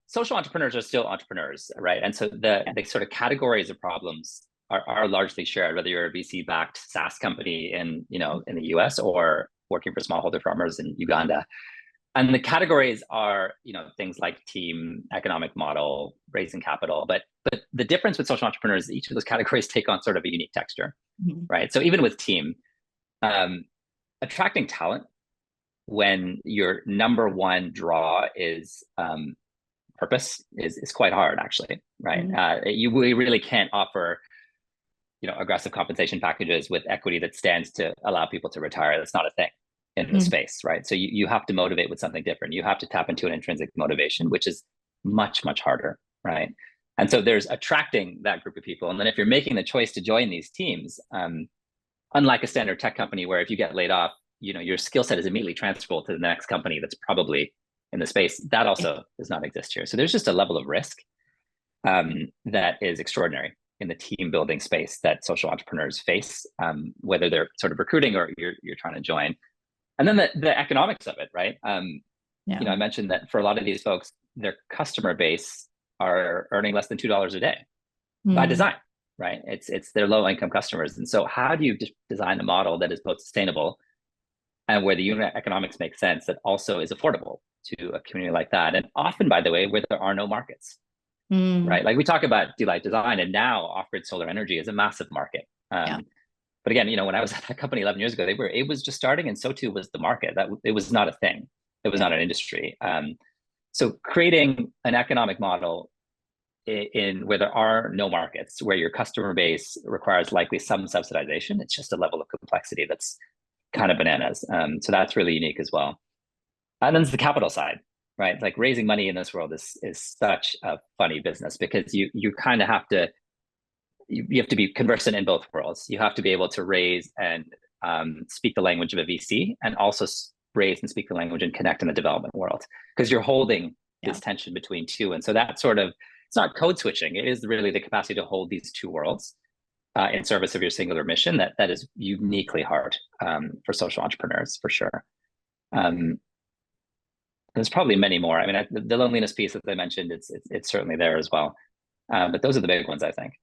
social entrepreneurs are still entrepreneurs, right? And so the sort of categories of problems are largely shared, whether you're a VC-backed SaaS company in the US or working for smallholder farmers in Uganda. And the categories are things like team, economic model, raising capital. But the difference with social entrepreneurs is each of those categories take on sort of a unique texture, right? So even with team, attracting talent when your number one draw is purpose is quite hard, actually, right? We really can't offer aggressive compensation packages with equity that stands to allow people to retire. That's not a thing in the space, right? So you have to motivate with something different. You have to tap into an intrinsic motivation, which is much, much harder, right? And so there's attracting that group of people. And then if you're making the choice to join these teams, unlike a standard tech company where if you get laid off, your skill set is immediately transferable to the next company that's probably in the space. That also does not exist here. So there's just a level of risk that is extraordinary in the team building space that social entrepreneurs face, whether they're sort of recruiting or you're trying to join. And then the economics of it, right? I mentioned that for a lot of these folks, their customer base are earning less than $2 a day by design, right? It's their low income customers. And so how do you design a model that is both sustainable and where the unit economics make sense that also is affordable to a community like that? And often, by the way, where there are no markets, right? Like we talk about Delight Design, and now off-grid solar energy is a massive market. But again, when I was at that company 11 years ago, it was just starting, and so too was the market. It was not a thing. It was not an industry. So creating an economic model in where there are no markets, where your customer base requires likely some subsidization, it's just a level of complexity that's kind of bananas. So that's really unique as well. And then there's the capital side, right? Like raising money in this world is such a funny business because you kind of have to be conversant in both worlds. You have to be able to raise and speak the language of a VC, and also raise and speak the language and connect in the development world, because you're holding this tension between two. And so that sort of, it's not code switching. It is really the capacity to hold these two worlds in service of your singular mission that is uniquely hard for social entrepreneurs, for sure. There's probably many more. I mean, the loneliness piece that I mentioned, it's certainly there as well. But those are the big ones, I think.